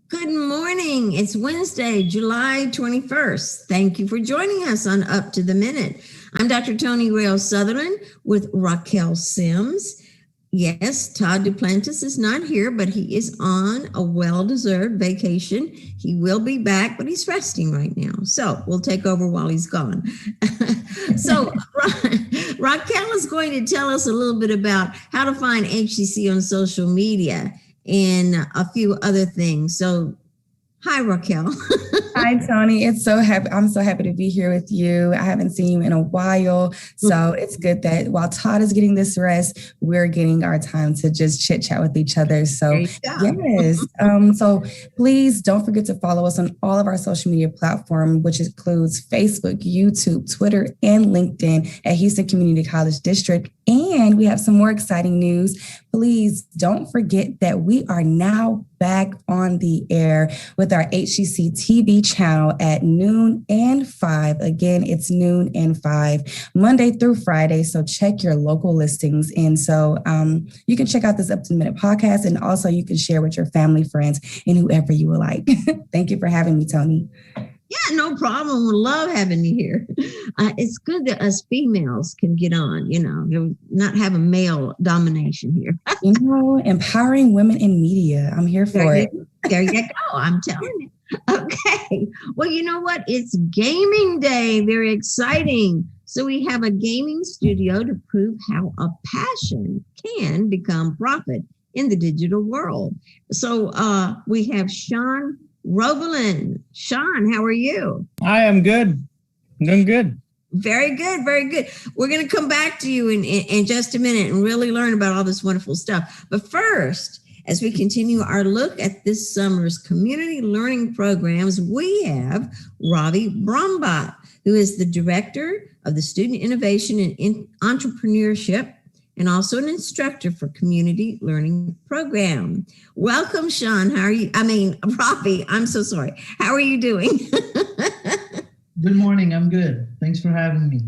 Good morning. It's Wednesday, July 21st. Thank you for joining us on Up to the Minute. I'm Dr. Tony Rail Sutherland with Raquel Sims. Yes, Todd Duplantis is not here, but he is on a well-deserved vacation. He will be back, but he's resting right now. So we'll take over while he's gone. So Raquel is going to tell us a little bit about how to find HCC on social media and a few other things. So, hi, Raquel. Hi, Tony. I'm so happy to be here with you. I haven't seen you in a while. So it's good that while Todd is getting this rest, we're getting our time to just chit chat with each other. So yes. So please don't forget to follow us on all of our social media platforms, which includes Facebook, YouTube, Twitter, and LinkedIn at Houston Community College District. And we have some more exciting news. Please don't forget that we are now back on the air with our HCCTV channel at noon and 5. Again, it's noon and 5, Monday through Friday. So check your local listings. And so you can check out this Up to the Minute podcast, and also you can share with your family, friends, and whoever you would like. Thank you for having me, Tony. Yeah, no problem. We love having you here. It's good that us females can get on, not have a male domination here. Empowering women in media. I'm here for it. There you go. I'm telling you. Okay. Well, you know what? It's gaming day. Very exciting. So we have a gaming studio to prove how a passion can become profit in the digital world. So we have Sean Robelen. Sean, how are you? I am good. I'm doing good. Very good. Very good. We're going to come back to you in just a minute and really learn about all this wonderful stuff. But first, as we continue our look at this summer's community learning programs, we have Ravi Brahmbhatt, who is the director of the Student Innovation and Entrepreneurship and also an instructor for community learning program. Welcome, Sean. Ravi, I'm so sorry. How are you doing? Good morning. I'm good. Thanks for having me.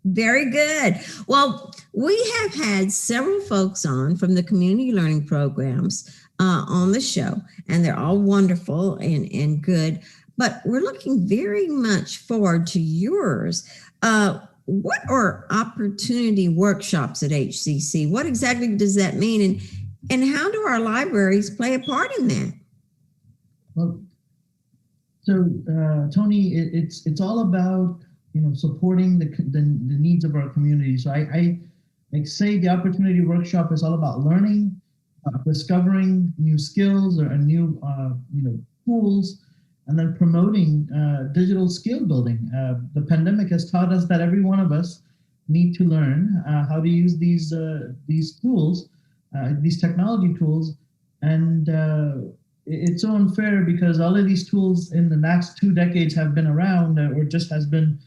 Very good. Well, we have had several folks on from the community learning programs on the show, and they're all wonderful and good, but we're looking very much forward to yours. What are opportunity workshops at HCC? What exactly does that mean? And how do our libraries play a part in that? Well, so Tony, it's all about, supporting the needs of our community. So I say the opportunity workshop is all about learning, discovering new skills or new, tools, and then promoting digital skill building. The pandemic has taught us that every one of us need to learn how to use these tools, these technology tools. And it's so unfair because all of these tools in the last 2 decades have been around or just has been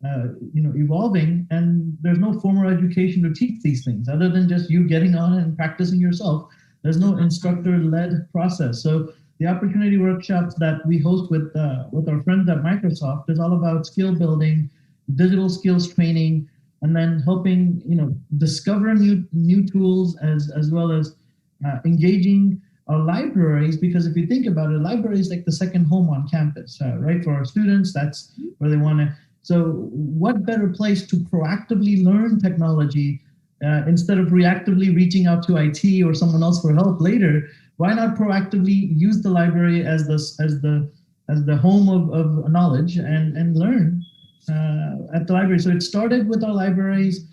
evolving. And there's no formal education to teach these things other than just you getting on and practicing yourself. There's no instructor-led process. So the opportunity workshops that we host with our friends at Microsoft is all about skill building, digital skills training, and then helping discover new tools as well as engaging our libraries. Because if you think about it, library is like the second home on campus, right? For our students, that's where they want to. So what better place to proactively learn technology instead of reactively reaching out to IT or someone else for help later? Why not proactively use the library as the home of knowledge and learn at the library? So it started with our libraries.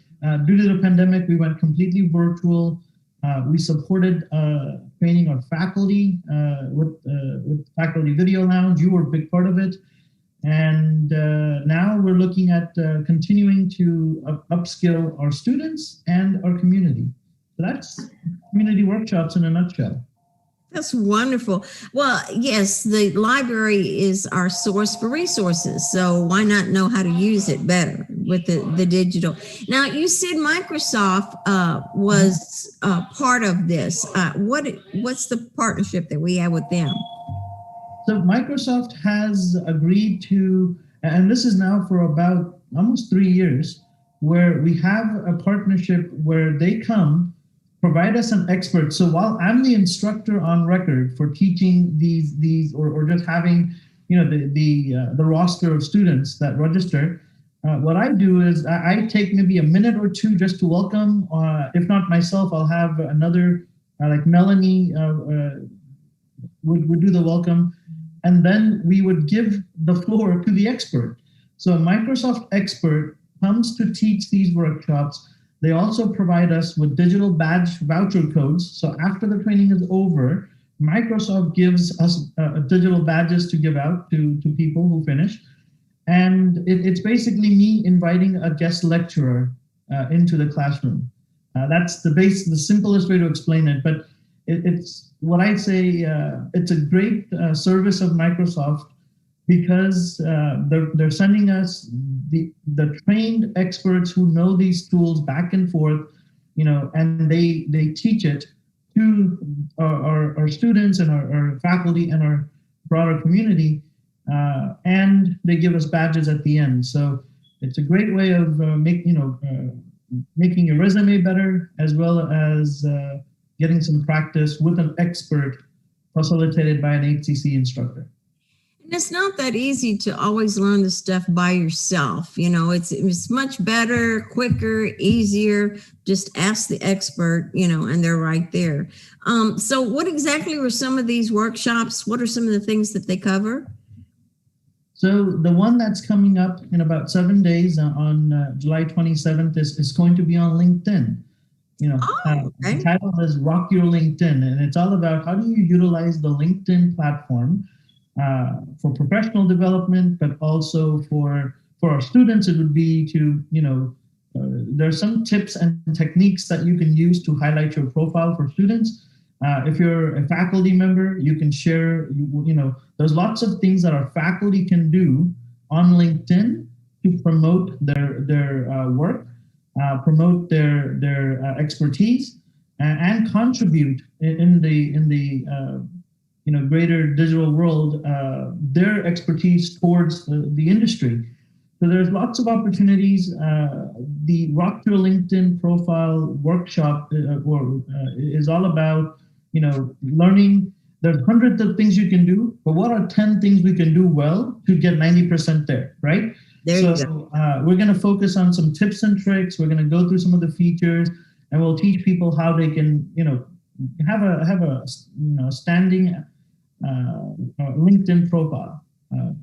Due to the pandemic, we went completely virtual. We supported training our faculty with Faculty Video Lounge. You were a big part of it. And now we're looking at continuing to upskill our students and our community. So that's community workshops in a nutshell. That's wonderful. Well, yes, the library is our source for resources. So why not know how to use it better with the digital? Now, you said Microsoft was part of this. What's the partnership that we have with them? So Microsoft has agreed to, and this is now for about almost 3 years, where we have a partnership where they come provide us an expert. So while I'm the instructor on record for teaching these or just having, the roster of students that register, what I do is I take maybe a minute or two just to welcome. If not myself, I'll have another like Melanie would do the welcome, and then we would give the floor to the expert. So a Microsoft expert comes to teach these workshops. They also provide us with digital badge voucher codes. So after the training is over, Microsoft gives us digital badges to give out to people who finish. And it's basically me inviting a guest lecturer into the classroom. That's the simplest way to explain it. But it's what I'd say, it's a great service of Microsoft, because they're sending us the trained experts who know these tools back and forth, and they teach it to our students and our faculty and our broader community, and they give us badges at the end. So it's a great way of making your resume better, as well as getting some practice with an expert facilitated by an HCC instructor. And it's not that easy to always learn the stuff by yourself. It's much better, quicker, easier. Just ask the expert, and they're right there. So what exactly were some of these workshops? What are some of the things that they cover? So the one that's coming up in about 7 days on July 27th is going to be on LinkedIn. Okay. The title is Rock Your LinkedIn, and it's all about how do you utilize the LinkedIn platform for professional development, but also for our students. It would be to, there's some tips and techniques that you can use to highlight your profile for students. If you're a faculty member, you can share, there's lots of things that our faculty can do on LinkedIn to promote their work, promote their expertise, and contribute in the greater digital world, their expertise towards the industry. So there's lots of opportunities. The Rock Your LinkedIn Profile workshop is all about, learning. There's hundreds of things you can do, but what are 10 things we can do well to get 90% there, right? There you go. We're going to focus on some tips and tricks. We're going to go through some of the features, and we'll teach people how they can, have a standing LinkedIn profile.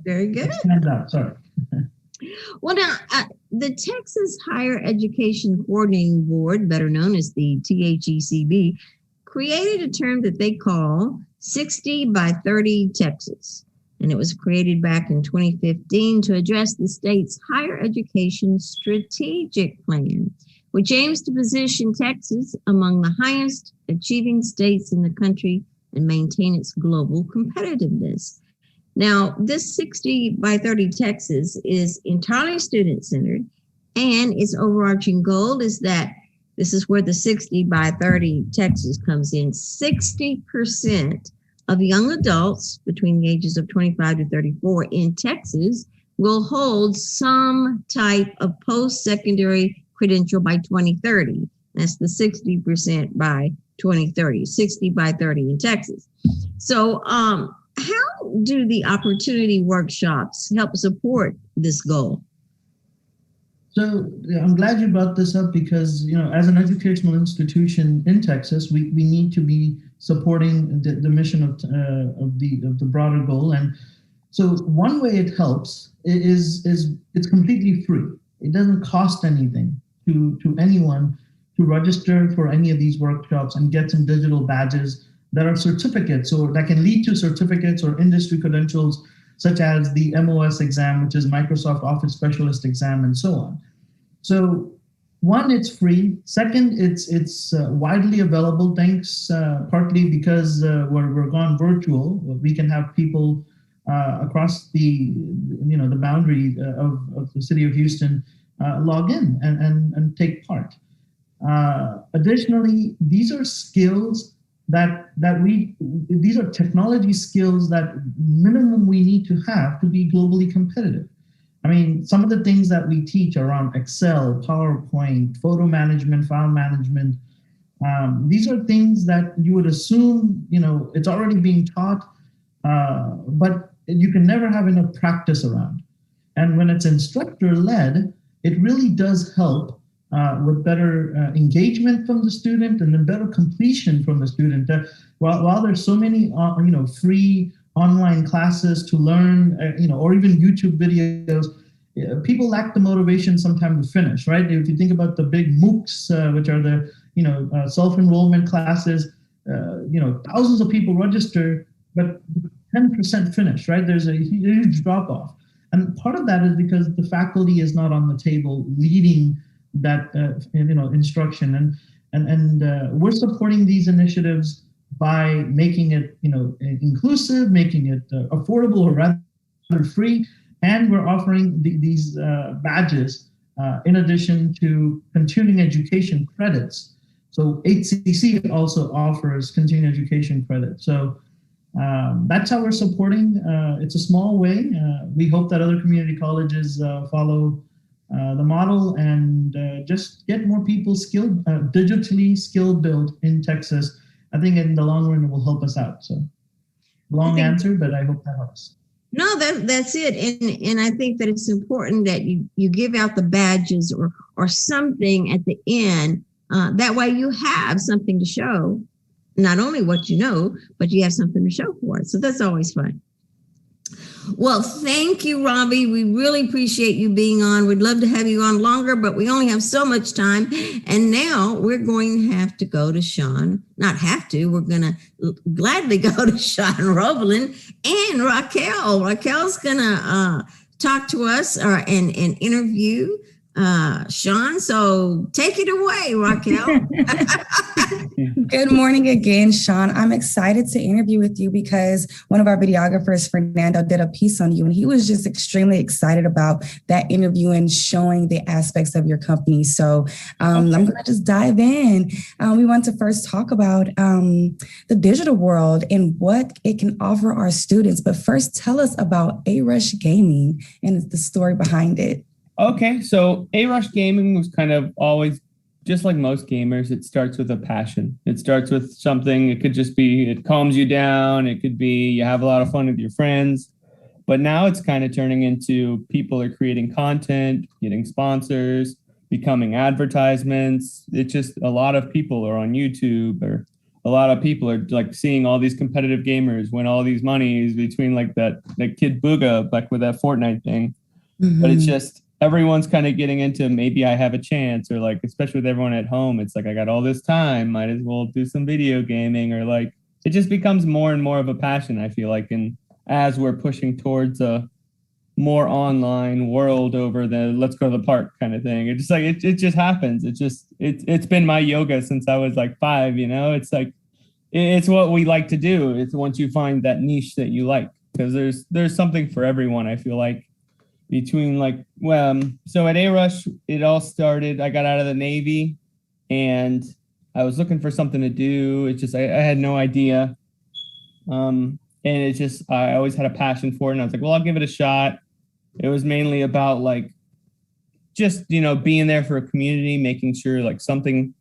Very good. Stand out. Sorry. Well, now, the Texas Higher Education Coordinating Board, better known as the THECB, created a term that they call 60 by 30 Texas. And it was created back in 2015 to address the state's higher education strategic plan, which aims to position Texas among the highest achieving states in the country and maintain its global competitiveness. Now, this 60 by 30 Texas is entirely student-centered, and its overarching goal is that this is where the 60 by 30 Texas comes in. 60% of young adults between the ages of 25 to 34 in Texas will hold some type of post-secondary credential by 2030. That's the 60% by 2030, 60 by 30 in Texas. So how do the opportunity workshops help support this goal? So I'm glad you brought this up, because as an educational institution in Texas, we need to be supporting the mission of the broader goal. And so one way it helps is it's completely free. It doesn't cost anything to anyone to register for any of these workshops and get some digital badges that are certificates, or that can lead to certificates or industry credentials, such as the MOS exam, which is Microsoft Office Specialist exam, and so on. So one, it's free. Second, it's widely available, thanks partly because we're gone virtual. We can have people across the boundary of the city of Houston log in and take part. Additionally, these are skills these are technology skills that minimum we need to have to be globally competitive. I mean, some of the things that we teach around Excel, PowerPoint, photo management, file management, These are things that you would assume, it's already being taught, but you can never have enough practice around. And when it's instructor-led, it really does help with better engagement from the student and then better completion from the student. While there's so many, free online classes to learn, or even YouTube videos, people lack the motivation sometimes to finish, right? If you think about the big MOOCs, which are the, self-enrollment classes, thousands of people register, but 10% finish, right? There's a huge drop-off. And part of that is because the faculty is not on the table leading that, instruction. And we're supporting these initiatives by making it, inclusive, making it affordable or rather free. And we're offering these badges in addition to continuing education credits. So HCC also offers continuing education credit. So that's how we're supporting. It's a small way. We hope that other community colleges follow the model and just get more people skilled, digitally skilled built in Texas. I think in the long run, it will help us out. So long answer, but I hope that helps. No, that's it. And I think that it's important that you give out the badges or something at the end. That way you have something to show, not only what you know, but you have something to show for it. So that's always fun. Well, thank you, Ravi. We really appreciate you being on. We'd love to have you on longer, but we only have so much time. And now we're going to have to go to Sean. Not have to. We're going to gladly go to Sean Robelen and Raquel. Raquel's going to talk to us and interview Sean. So take it away, Raquel. Good morning again, Sean. I'm excited to interview with you because one of our videographers, Fernando, did a piece on you, and he was just extremely excited about that interview and showing the aspects of your company. So I'm going to just dive in. We want to first talk about the digital world and what it can offer our students. But first, tell us about A-Rush Gaming and the story behind it. Okay, so A-Rush Gaming was kind of always, just like most gamers, it starts with a passion. It starts with something, it could just be, it calms you down. It could be, you have a lot of fun with your friends. But now it's kind of turning into people are creating content, getting sponsors, becoming advertisements. It's just a lot of people are on YouTube, or a lot of people are like seeing all these competitive gamers win all these monies between like that kid Booga, like with that Fortnite thing. Mm-hmm. But it's just, everyone's kind of getting into maybe I have a chance, or like, especially with everyone at home, it's like, I got all this time, might as well do some video gaming, or like, it just becomes more and more of a passion, I feel like. And as we're pushing towards a more online world over the let's go to the park kind of thing, it's just like, it just happens. It's been my yoga since I was like 5, it's like, it's what we like to do. It's once you find that niche that you like, because there's something for everyone, I feel like. Between so at A-Rush, it all started, I got out of the Navy and I was looking for something to do. It's just, I had no idea. And it's just, I always had a passion for it. And I was like, well, I'll give it a shot. It was mainly about like, just, being there for a community, making sure like something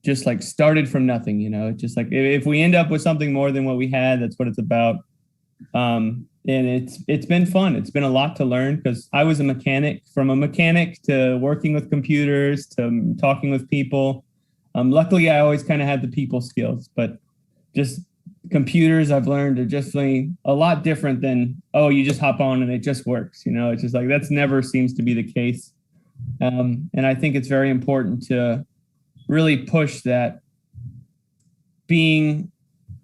just like started from nothing, just like if we end up with something more than what we had, that's what it's about. And it's been fun. It's been a lot to learn because I was a mechanic, from a mechanic to working with computers to talking with people. Luckily, I always kind of had the people skills, but just computers I've learned are just like a lot different than, oh, you just hop on and it just works. It's just like, that's never seems to be the case. And I think it's very important to really push that being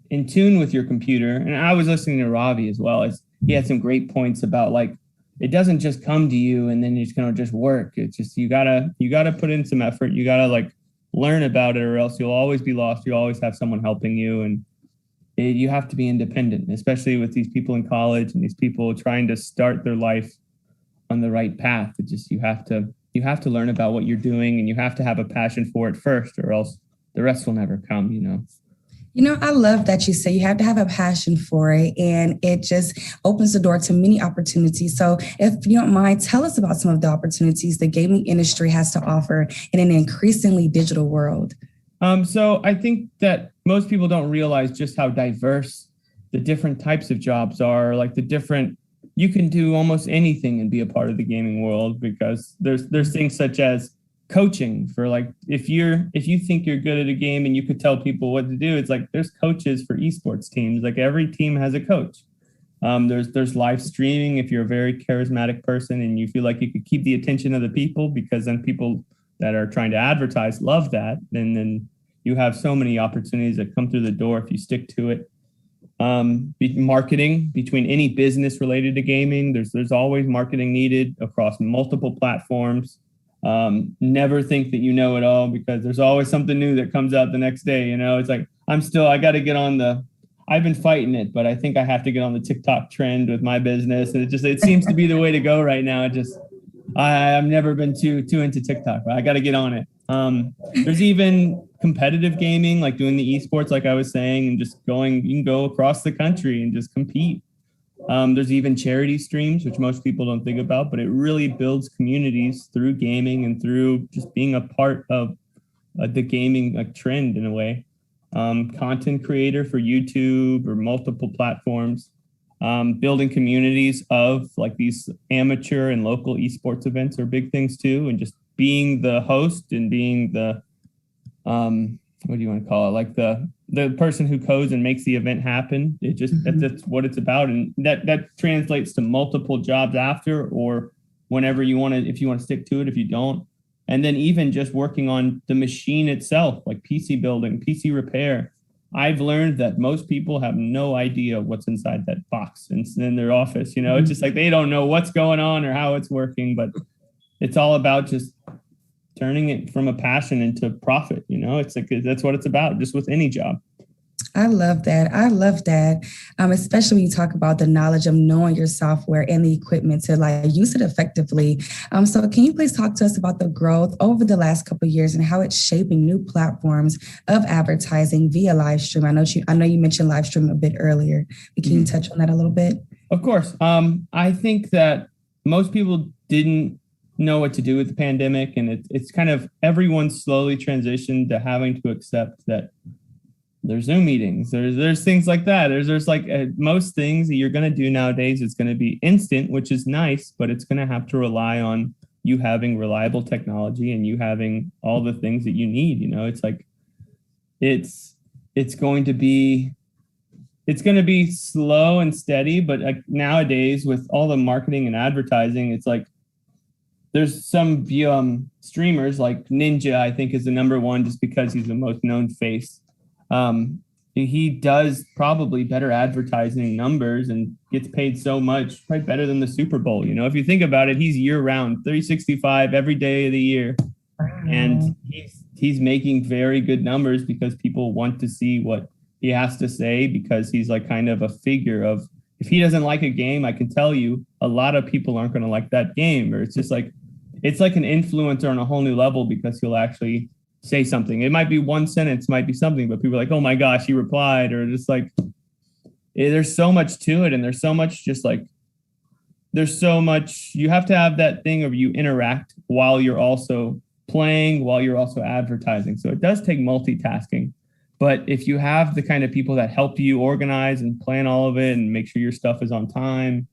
in tune with your computer. And I was listening to Ravi as well. He had some great points about like, it doesn't just come to you and then it's going to just work. It's just, you gotta put in some effort. You gotta like learn about it, or else you'll always be lost. You always have someone helping you. And you have to be independent, especially with these people in college and these people trying to start their life on the right path. It's just, you have to learn about what you're doing, and you have to have a passion for it first, or else the rest will never come, I love that you say you have to have a passion for it, and it just opens the door to many opportunities. So if you don't mind, tell us about some of the opportunities the gaming industry has to offer in an increasingly digital world. So I think that most people don't realize just how diverse the different types of jobs are, like you can do almost anything and be a part of the gaming world, because there's things such as coaching for, like, if you think you're good at a game and you could tell people what to do, it's like there's coaches for esports teams. Like every team has a coach. There's live streaming if you're a very charismatic person and you feel like you could keep the attention of the people, because then people that are trying to advertise love that. And then you have so many opportunities that come through the door if you stick to it. Marketing between any business related to gaming, there's always marketing needed across multiple platforms. Never think that you know it all, because there's always something new that comes out the next day. It's like I got to get on I've been fighting it, but I think I have to get on the TikTok trend with my business, and it seems to be the way to go right now. I've never been too into TikTok, but I got to get on it. There's even competitive gaming, like doing the esports, like I was saying, and you can go across the country and just compete. There's even charity streams, which most people don't think about, but it really builds communities through gaming and through just being a part of the gaming trend in a way. Content creator for YouTube or multiple platforms. Building communities of like these amateur and local esports events are big things too, and just being the host and being the what do you want to call it, like the person who codes and makes the event happen. That's what it's about, and that translates to multiple jobs after, or whenever you want to, if you want to stick to it, if you don't. And then even just working on the machine itself, like PC building, PC repair. I've learned that most people have no idea what's inside that box in their office. It's just like they don't know what's going on or how it's working, but it's all about just turning it from a passion into profit. It's like that's what it's about, just with any job. I love that. Especially when you talk about the knowledge of knowing your software and the equipment to like use it effectively. So can you please talk to us about the growth over the last couple of years and how it's shaping new platforms of advertising via live stream? I know you mentioned live stream a bit earlier, but can you touch on that a little bit? Of course. I think that most people didn't know what to do with the pandemic, and it's kind of everyone slowly transitioned to having to accept that there's Zoom meetings, there's things like that. There's like most things that you're going to do nowadays, it's going to be instant, which is nice, but it's going to have to rely on you having reliable technology and you having all the things that you need. It's like it's going to be slow and steady, but like nowadays with all the marketing and advertising, it's like there's some streamers like Ninja, I think, is the number one, just because he's the most known face. He does probably better advertising numbers and gets paid so much, probably better than the Super Bowl. If you think about it, he's year round, 365 every day of the year. And he's making very good numbers because people want to see what he has to say, because he's like kind of a figure of, if he doesn't like a game, I can tell you a lot of people aren't going to like that game. Or it's like an influencer on a whole new level, because he'll actually say something. It might be one sentence, might be something, but people are like, oh my gosh, he replied. Or just like, there's so much to it. And there's so much you have to have that thing of you interact while you're also playing, while you're also advertising. So it does take multitasking. But if you have the kind of people that help you organize and plan all of it and make sure your stuff is on time,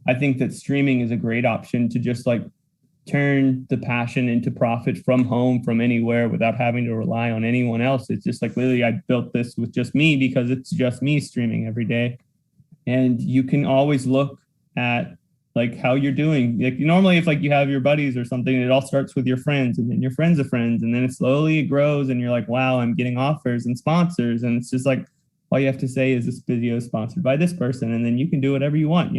I think that streaming is a great option to just like turn the passion into profit from home, from anywhere, without having to rely on anyone else. It's just like, literally, I built this with just me, because it's just me streaming every day. And you can always look at like how you're doing. Like normally, if like you have your buddies or something, it all starts with your friends, and then your friends of friends, and then it slowly grows, and you're like, wow, I'm getting offers and sponsors. And it's just like, all you have to say is this video is sponsored by this person, and then you can do whatever you want,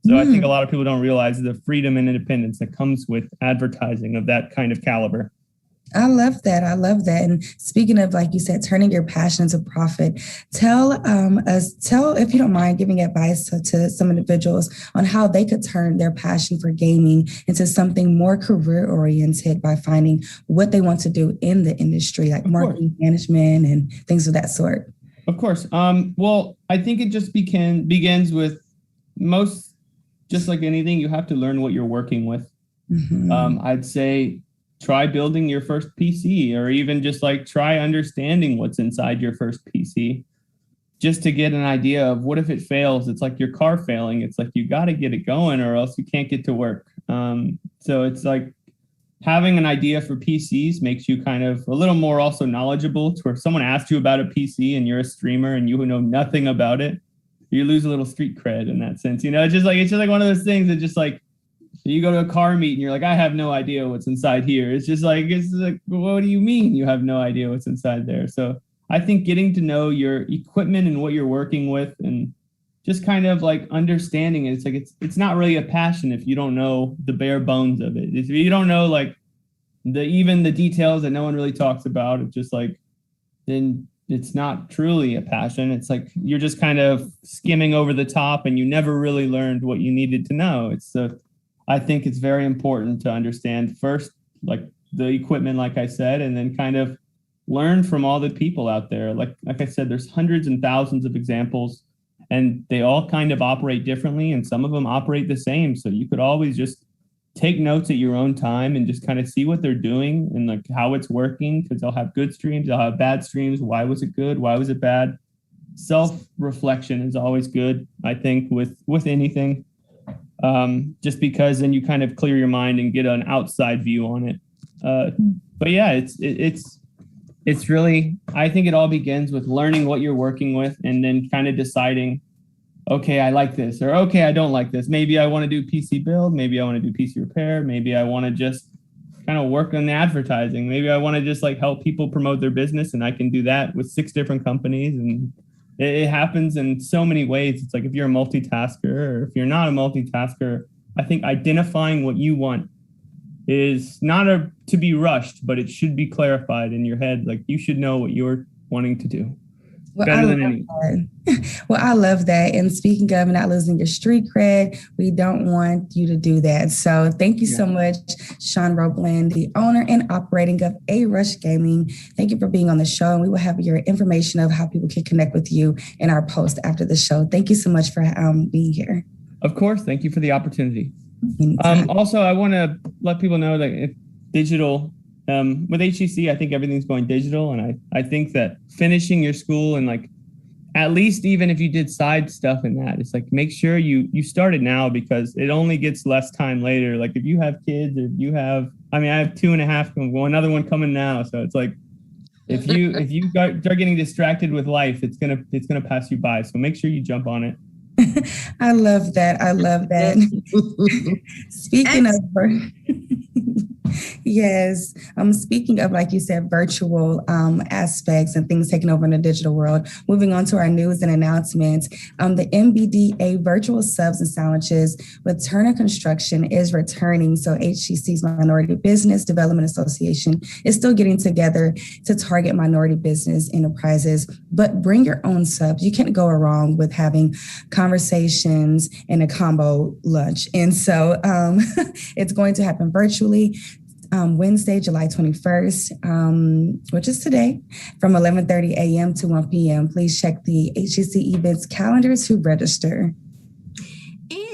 So I think a lot of people don't realize the freedom and independence that comes with advertising of that kind of caliber. I love that. And speaking of, like you said, turning your passion into profit, tell, if you don't mind, giving advice to some individuals on how they could turn their passion for gaming into something more career oriented by finding what they want to do in the industry, like marketing, management, and things of that sort. Of course. Well, I think it just begins with just like anything, you have to learn what you're working with. I'd say try building your first PC, or even just like try understanding what's inside your first PC, just to get an idea of what if it fails. It's like your car failing. It's like you got to get it going or else you can't get to work. So it's like having an idea for PCs makes you kind of a little more also knowledgeable, to where if someone asks you about a PC and you're a streamer and you know nothing about it, you lose a little street cred in that sense. It's just like one of those things that just like, you go to a car meet and you're like, I have no idea what's inside here. It's like, what do you mean you have no idea what's inside there? So I think getting to know your equipment and what you're working with, and just kind of like understanding it. It's like, it's not really a passion if you don't know the bare bones of it. If you don't know like even the details that no one really talks about, it's just like, then it's not truly a passion. It's like you're just kind of skimming over the top and you never really learned what you needed to know. I think it's very important to understand first, like the equipment, like I said, and then kind of learn from all the people out there. Like I said, there's hundreds and thousands of examples, and they all kind of operate differently, and some of them operate the same. So you could always just take notes at your own time and just kind of see what they're doing and like how it's working, because they'll have good streams, they'll have bad streams. Why was it good? Why was it bad? Self-reflection is always good, I think, with anything. Just because then you kind of clear your mind and get an outside view on it. But yeah, it's really, I think it all begins with learning what you're working with, and then kind of deciding, okay, I like this, or okay, I don't like this. Maybe I want to do PC build. Maybe I want to do PC repair. Maybe I want to just kind of work on the advertising. Maybe I want to just like help people promote their business, and I can do that with 6 different companies. And it happens in so many ways. It's like if you're a multitasker or if you're not a multitasker, I think identifying what you want is not to be rushed, but it should be clarified in your head. Like you should know what you're wanting to do. Well, I love that. And speaking of not losing your street cred, we don't want you to do that. So thank you so much, Sean Robelen, the owner and operating of A-Rush Gaming. Thank you for being on the show. And we will have your information of how people can connect with you in our post after the show. Thank you so much for being here. Of course. Thank you for the opportunity. Also, I want to let people know that if digital, with HCC, I think everything's going digital. And I think that finishing your school and like, at least even if you did side stuff in that, it's like, make sure you start it now, because it only gets less time later. Like if you have kids, or if you have, I have 2.5, another one coming now. So it's like, if you start getting distracted with life, it's going to pass you by. So make sure you jump on it. I love that. Speaking of, yes, speaking of, like you said, virtual aspects and things taking over in the digital world, moving on to our news and announcements, the MBDA Virtual Subs and Sandwiches with Turner Construction is returning. So HCC's Minority Business Development Association is still getting together to target minority business enterprises, but bring your own subs. You can't go wrong with having conversations and a combo lunch. And so it's going to happen virtually Wednesday, July 21st, which is today, from 11:30 a.m. to 1 p.m. Please check the HCC events calendar to register.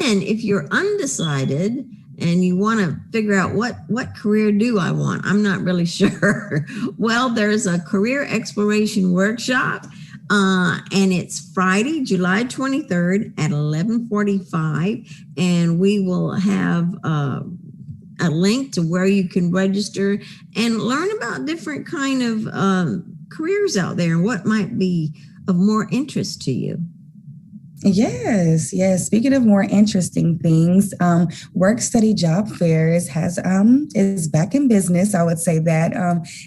And if you're undecided and you want to figure out what career do I want, I'm not really sure. Well, there's a career exploration workshop. And it's Friday, July 23rd at 11:45. And we will have a link to where you can register and learn about different kind of careers out there and what might be of more interest to you. Yes. Speaking of more interesting things, Work Study Job Fairs is back in business. I would say that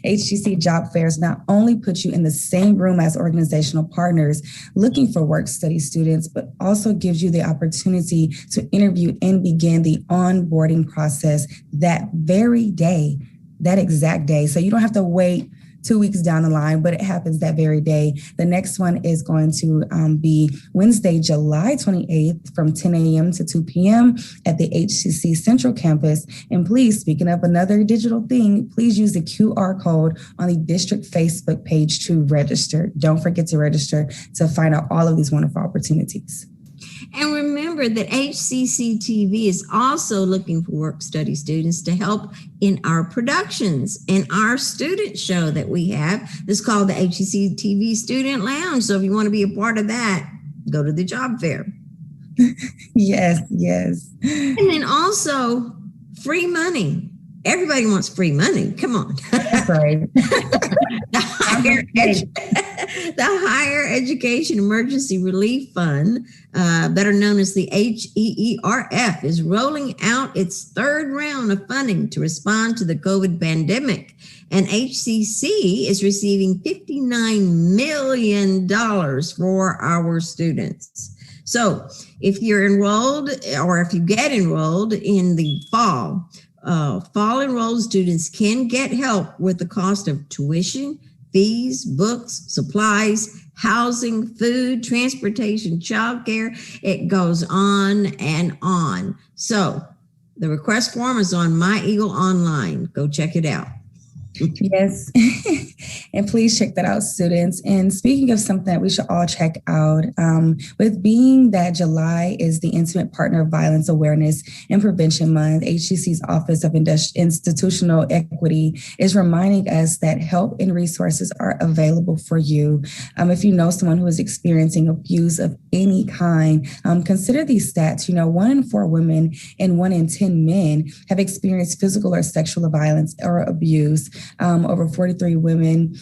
HCC Job Fairs not only put you in the same room as organizational partners looking for work study students, but also gives you the opportunity to interview and begin the onboarding process that very day, that exact day. So you don't have to wait 2 weeks down the line, but it happens that very day. The next one is going to be Wednesday, July 28th from 10 a.m. to 2 p.m. at the HCC Central Campus. And please, speaking of another digital thing, please use the QR code on the district Facebook page to register. Don't forget to register to find out all of these wonderful opportunities. And remember, remember that HCCTV is also looking for work-study students to help in our productions and our student show that we have. This is called the HCCTV Student Lounge. So if you want to be a part of that, go to the job fair. Yes, yes. And then also free money. Everybody wants free money. Come on. That's right. The Higher Education Emergency Relief Fund, better known as the HEERF, is rolling out its third round of funding to respond to the COVID pandemic. And HCC is receiving $59 million for our students. So if you're enrolled or if you get enrolled in the fall enrolled students can get help with the cost of tuition, fees, books, supplies, housing, food, transportation, childcare. It goes on and on. So the request form is on My Eagle Online. Go check it out. Yes. And please check that out, students. And speaking of something that we should all check out, with being that July is the Intimate Partner Violence Awareness and Prevention Month, HCC's Office of Institutional Equity is reminding us that help and resources are available for you. If you know someone who is experiencing abuse of any kind, consider these stats. 1 in 4 women and 1 in 10 men have experienced physical or sexual violence or abuse. Over 43 million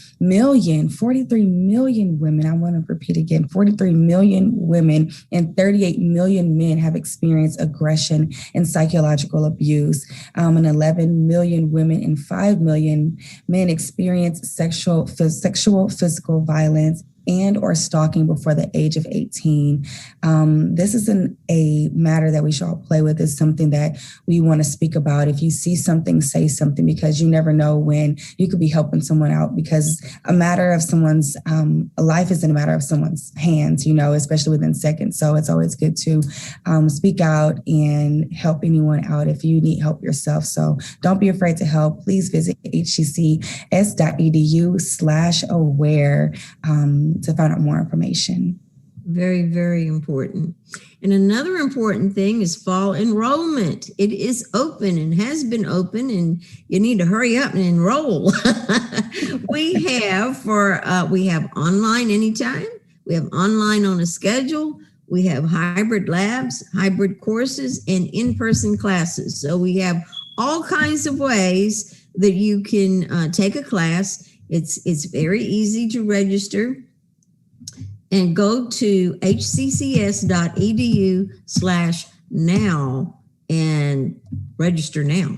women, I want to repeat again, 43 million women and 38 million men have experienced aggression and psychological abuse. And 11 million women and 5 million men experience sexual physical violence and or stalking before the age of 18. This isn't a matter that we should all play with. It's something that we want to speak about. If you see something, say something, because you never know when you could be helping someone out, because a matter of someone's life isn't a matter of someone's hands, especially within seconds. So it's always good to speak out and help anyone out if you need help yourself. So don't be afraid to help. Please visit hccs.edu/aware to find out more information. Very, very important. And another important thing is fall enrollment. It is open and has been open, and you need to hurry up and enroll. We have online anytime. We have online on a schedule. We have hybrid labs, hybrid courses, and in-person classes. So we have all kinds of ways that you can take a class. It's very easy to register. And go to hccs.edu/now and register now.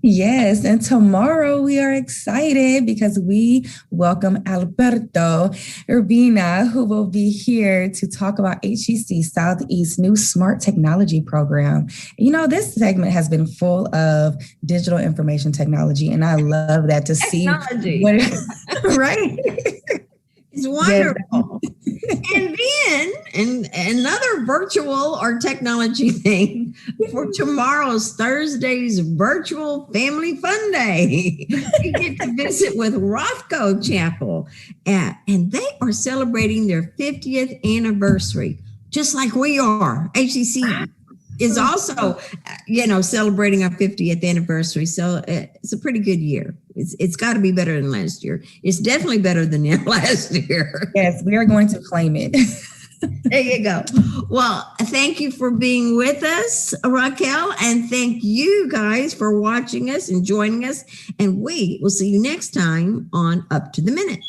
Yes, and tomorrow we are excited because we welcome Alberto Urbina, who will be here to talk about HCC Southeast's new smart technology program. This segment has been full of digital information technology, and I love that to technology. See what right. It's wonderful. And then another virtual or technology thing for tomorrow's Thursday's virtual family fun day. You get to visit with Rothko Chapel, and they are celebrating their 50th anniversary, just like we are. HCC is also, celebrating our 50th anniversary. So it's a pretty good year. It's got to be better than last year. It's definitely better than last year. Yes, we are going to claim it. There you go. Well, thank you for being with us, Raquel, and thank you guys for watching us and joining us. And we will see you next time on Up to the Minute.